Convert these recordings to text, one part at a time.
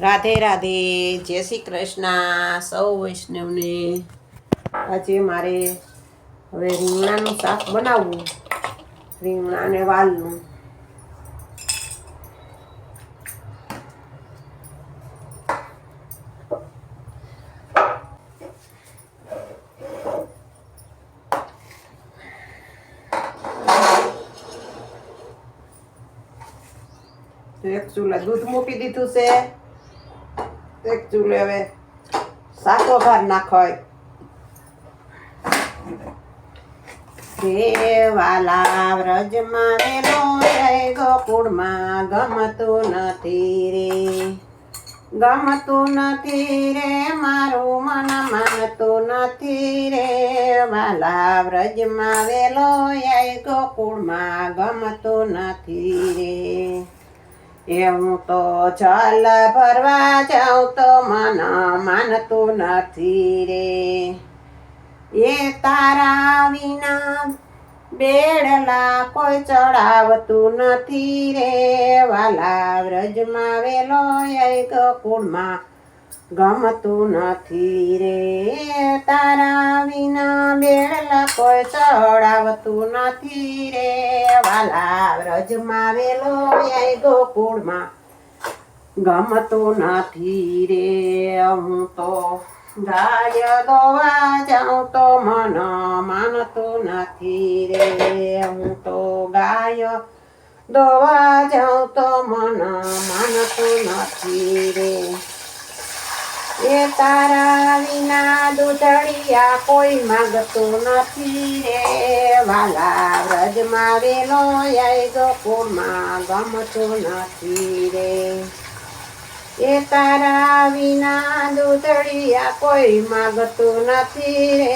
રાધે રાધે, જય શ્રી કૃષ્ણ સૌ વૈષ્ણવને। આજે મારે હવે રીંગણાનું શાક બનાવવું, રીંગણા અને વાલનું। એક ચૂલે દૂધ મૂકી દીધું છે, એક ચૂલે હવે શાક વઘાર નાખોય। વાલા વ્રજમાં વેલો જય ગોકુળમાં ગમતું નથી રે, ગમતું નથી રે, મારું મન માનતું નથી રે। વાલા વ્રજમાં વેલો જય ગોકુળમાં ગમતું નથી રે। હું તો જલ ભરવા જાઉં તો મન માનતું નથી રે। એ તારા વિના બેડલા કોઈ ચડાવતું નથી રે। વાલા વ્રજમાં વેલો જય ગોકુળમાં ગમતું નથી રે। તારા વિના બેડલા કોઈ ચડાવતું નથી રે। વાલા વ્રજમાં વેલો જય ગોકુળમાં ગમતું નથી રે। હું તો ગાય દોવા જાઉં તો મન માનતું નથી રે। હું તો ગાય દોવા જાઉં તો મન માનતું નથી રે। એ તારા વિના દૂધળિયા કોઈ માગતું નથી રે। વાલા વ્રજમાં વેલો જય ગોકુળમાં ગમતું નથી રે। એ તારા વિના દૂધળિયા કોઈ માગતું નથી રે।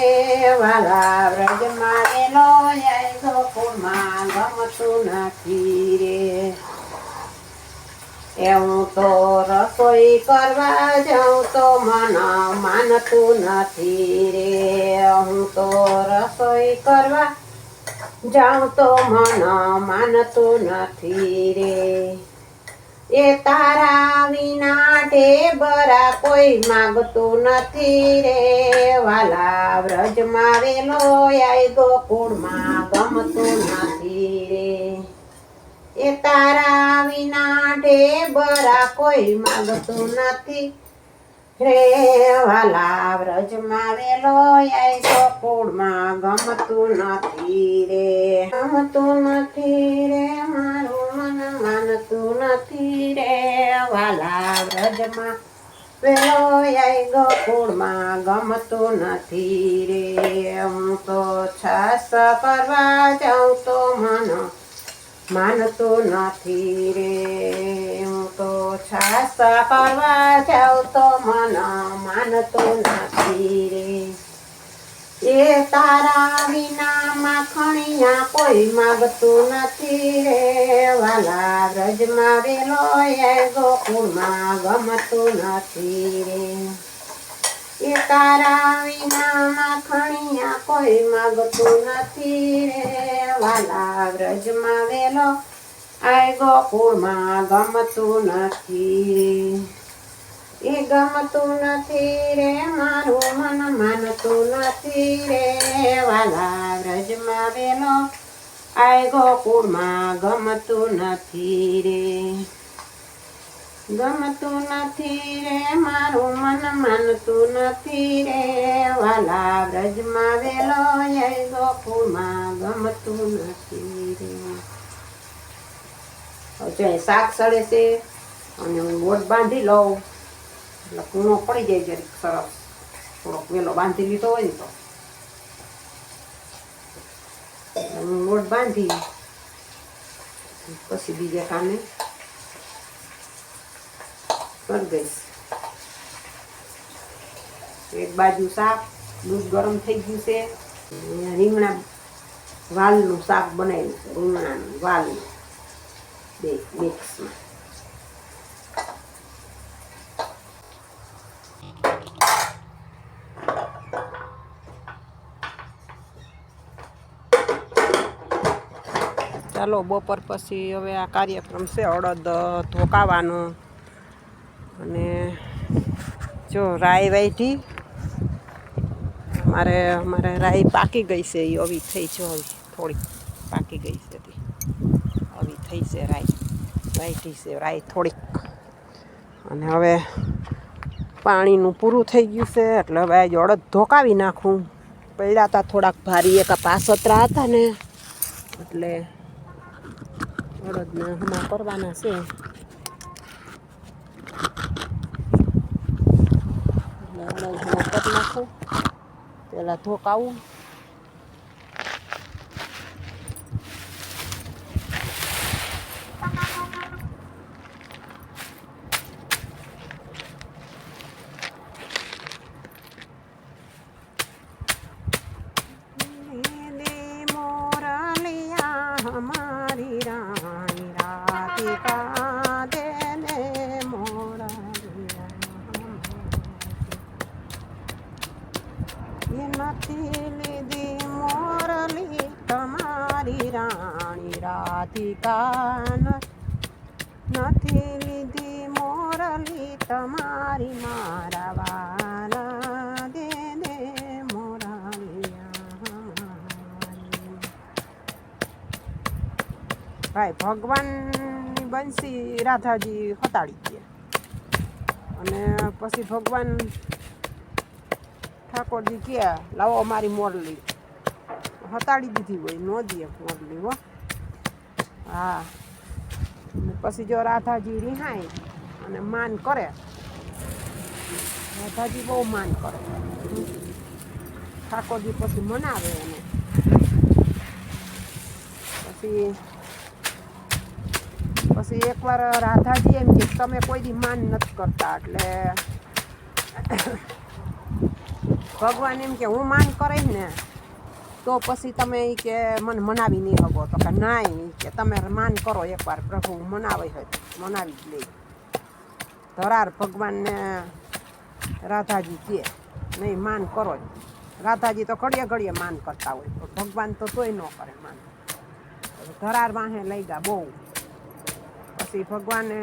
વાલા વ્રજમાં વેલો જય ગોકુળમાં ગમતું નથી રે। હું તો રસોઈ કરવા જાઉં તો મન માનતું નથી રે। હું તો રસોઈ કરવા જાઉં તો મન માનતું નથી રે। એ તારા વિના ઢેબરા કોઈ માગતું નથી રે। વાલા વ્રજમાં વેલો જય ગોકુળમાં ગમતું નથી રે। એ તારા વિના ઢેબરા કોઈ માગતું નથી રે। વાલા વ્રજમાં વેલો જય ગોકુળમાં ગમતું નથી રે। ગમતું નથી રે, મારું મન માનતું નથી રે। વાલા વ્રજમાં વેલો જય ગોકુળમાં ગમતું નથી રે। હું તો છાસ કરવા જાઉં તો મન માનતું નથી રે। હું તો છાસ કરવા જાઉં તો મન માનતું નથી રે। એ તારા વિના માખણિયા કોઈ માગતું નથી રે। વાલા વ્રજમાં વેલો જય ગોકુળમાં ગમતું નથી રે। એ તારા વિના માખણિયા કોઈ માગતું નથી રે। વાલા વ્રજમાં વેલો જય ગોકુળમાં ગમતું નથી રે। એ ગમતું નથી રે, મારું મન માનતું નથી રે। વાલા વ્રજમાં વેલો જય ગોકુળમાં ગમતું નથી રે। ગમતું નથી રે, મારું મન માનતું નથી રે। વાલા વ્રજમાં વેલો જય ગોકુળમાં ગમતું નથી રે। હવે શાક સડે છે અને હું લોટ બાંધી લઉં એટલે કૂણો પડી જાય જરીક સરસ, થોડોક વેલો બાંધી લીધો હોય ને તો હું લોટ બાંધી પછી બીજા કામે કરી દઈશ। એક બાજુ શાક દૂધ ગરમ થઈ ગયું છે, રીંગણા વાલનું શાક બનાવ્યું છે, રીંગણાનું વાલનું બે મિક્સમાં। ચાલો બપોર પછી હવે આ કાર્યક્રમ છે અડદ ધોકાવાનો અને જો રાઈ વાઢી, અમારે રાઈ પાકી ગઈ છે, એ આવી થઈ છે, થોડી પાકી ગઈ છે, આવી થઈ છે રાઈ વાઢી છે રાઈ થોડીક. અને હવે પાણીનું પૂરું થઈ ગયું છે એટલે હવે અડદ ધોકાવી નાખું. પડ્યા હતા થોડાક ભારી, એક પાસતરા હતા ને એટલે અડદને હમણાં કરવાના છે. એટલે અડદ હમણાં કરી નાખું, પહેલાં ધોકાવું. हमारी रानी राधिका देने मोरलिया, ये નથી લીધી મોરલી તમારી રાણી રાધિકા, નથી લીધી મોરલી તમારી મારા વાલા દેને ભાઈ. ભગવાનની બંસી રાધાજી હતાડી ગયા અને પછી ભગવાન ઠાકોરજી કહે લાવો અમારી મોરલી, હતાડી દીધી હોય, ન દે મોરલી હો. હા, પછી જો રાધાજી રિહાય અને માન કરે, રાધાજી બહુ માન કરે, ઠાકોરજી પછી મનાવે એને. પછી એકવાર રાધાજી એમ કે તમે કોઈ દી માન નથી કરતા, એટલે ભગવાન એમ કે હું માન કરીશ ને તો પછી તમે કે મને મનાવી નહીં શકો. તો કે ના, કે તમે માન કરો એકવાર, પ્રભુ મનાવે હોય મનાવી જ લે. ધરાર ભગવાનને રાધાજી કહે નહીં માન કરો જ. રાધાજી તો ઘડીએ ઘડીએ માન કરતા હોય, પણ ભગવાન તો તોય ન કરે માન. ધરાર વાહે લઈ ગયા બહુ. પછી ભગવાને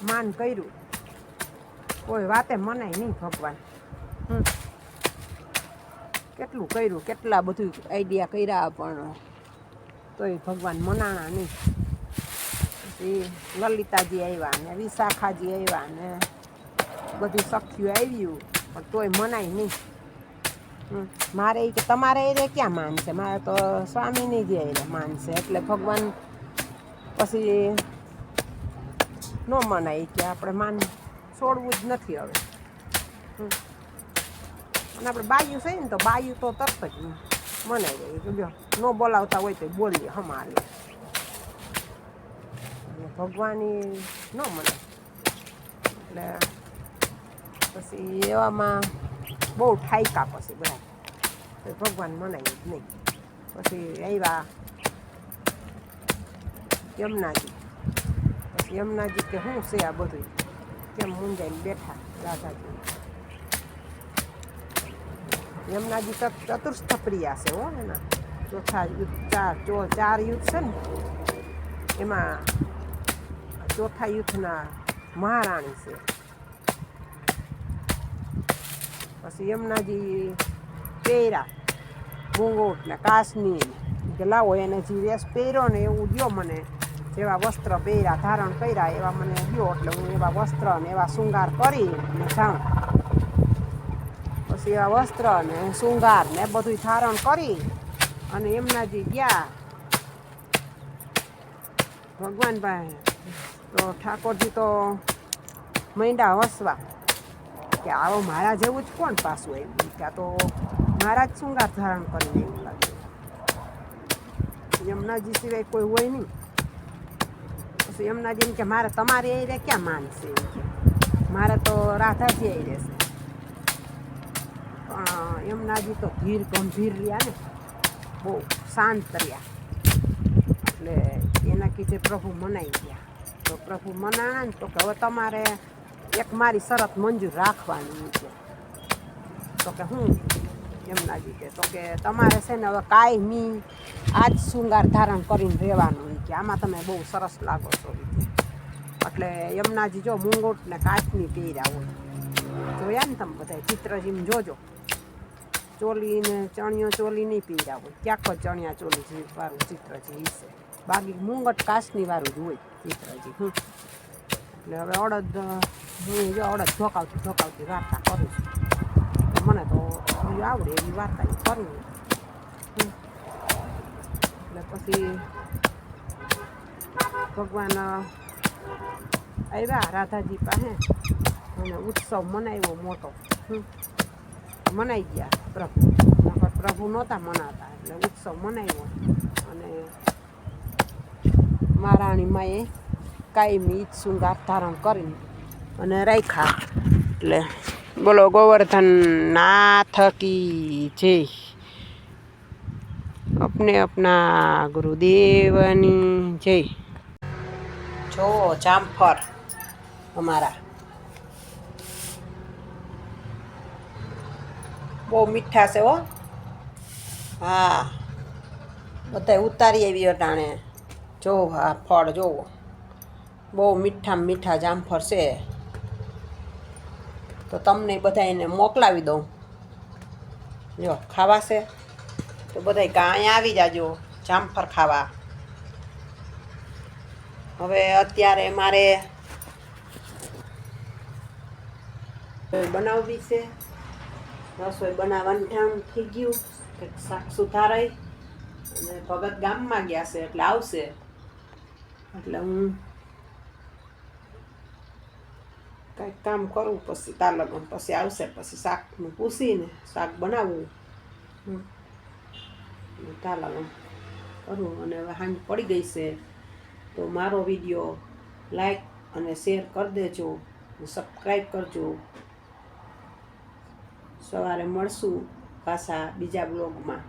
માન કર્યું, કોઈ વાતે મનાય નહીં ભગવાન. કેટલું કર્યું, કેટલા બધું આઈડિયા કર્યા, પણ તોય ભગવાન મનાણા નહીં. પછી લલિતાજી આવ્યા ને વિશાખાજી આવ્યા ને બધું સખ્યું આવ્યું, પણ તોય મનાય નહીં. મારે કે તમારે એ ક્યાં માન છે, મારે તો સ્વામીની જે એ માન છે. એટલે ભગવાન પછી ન મનાય કે આપણે માન છોડવું જ નથી હવે. અને આપણે બાયું છે ને તો બાયું તો તરત જ મનાઈ ગઈ કે જો ન બોલાવતા હોય તો બોલીએ હમારે. ભગવાન ન મનાય એટલે પછી એવામાં બહુ ઠાયકા પછી બધા ભગવાન મનાય જ નહીં. પછી આવ્યા યમુનાજી. પછી યમુનાજી કે શું છે આ બધું, કેમ મૂંઝાઈને બેઠા રાધાજી. યમુનાજી ચતુર્થ પ્રિયા છે હો એના. ચોથા યુદ્ધ, ચાર યુદ્ધ છે ને એમાં ચોથા યુદ્ધના મહારાણી છે. પછી યમુનાજી પહેર્યા ઘૂંઘટ ને કાશની, કે લાવો એને જે વેશ પહેર્યો ને એવું દો મને, જેવા વસ્ત્ર પહેર્યા ધારણ કર્યા એવા મને દો, એટલે હું એવા વસ્ત્ર ને એવા શૃંગાર કરી અને જાઉં. પછી એવા વસ્ત્ર ને શૃંગાર ને બધું ધારણ કરી અને યમુનાજી ગયા ભગવાન પાસે. તો ઠાકોરજી તો માંડ્યા હસવા કે આવો મારા જેવું જ કોણ પાછું આવ્યું, કે આ તો મારા જ શૃંગાર ધારણ કરીને એવું લાગે. યમુનાજી સિવાય કોઈ હોય નહીં. પછી યમુનાજી એમ કે મારે તમારે એ રે ક્યાં માનશે, મારે તો રાધાજી એ રહેશે. પણ યમુનાજી તો ધીર ગંભીર રહ્યા ને, બહુ શાંત રહ્યા. એટલે એના કીધે પ્રભુ મનાઈ ગયા. તો પ્રભુ મનાણા ને તો કે હવે તમારે એક મારી શરત મંજૂર રાખવાની છે. તો કે હું યમુનાજી કે તો કે તમારે છે ને હવે કાયમી આ જ શૃંગાર ધારણ કરીને રહેવાનું, કે આમાં તમે બહુ સરસ લાગો છો. એટલે યમુનાજી જો મુંગોટ ને કાચની પહેર્યા હોય, જોયા ને તમે બધા ચિત્રજીમ જોજો. ચોલી ને ચણિયો ચોલી નહીં પીરાવો, ક્યાંક ચણિયા ચોલી વાળું ચિત્રજી છે. બાકી મુંગટ કાસની વાળું જ હોય ચિત્રજી. એટલે હવે અડદ હું જો અડદ ઢોકાવતી વાર્તા કરું છું. મને તો આવડે એવી વાર્તા કરું. એટલે પછી ભગવાન આવ્યા રાધાજી પાસે અને ઉત્સવ મનાવ્યો મોટો. મનાઈ ગયા પ્રભુ નહોતા મનાતા એટલે ઉત્સવ મનાવ્યો. અને મહારાણી માએ કાયમી ઈજ શૃંગાર ધારણ કરીને અને રાખ્યા. એટલે બોલો ગોવર્ધન નાથ કી જય. अपने अपना गुरुदेवनी जय. जो जामफर हमारा બહુ મીઠા છે હો. હા બધા ઉતારી આવી અટાણે. જો હા ફળ જોવો, બહુ મીઠા જામફર છે. તો તમને બધાને મોકલાવી દઉં. જો ખાવા છે તો બધા કાંઈ આવી જાજો જામફર ખાવા. હવે અત્યારે મારે બનાવવી છે. રસોઈ બનાવવાનું ટાઈમ થઈ ગયું. કંઈક શાક સુધારાય અને ભગત ગામમાં ગયા છે એટલે આવશે. એટલે હું કંઈક કામ કરું પછી તાલગમ પછી આવશે. પછી શાકનું પૂછીને શાક બનાવવું. તાલગમ કરું. અને હવે સાંજ પડી ગઈ છે તો મારો વિડીયો લાઈક અને શેર કરી દેજો, સબસ્ક્રાઈબ કરજો. સવારે મળશું પાછા બીજા બ્લોગમાં.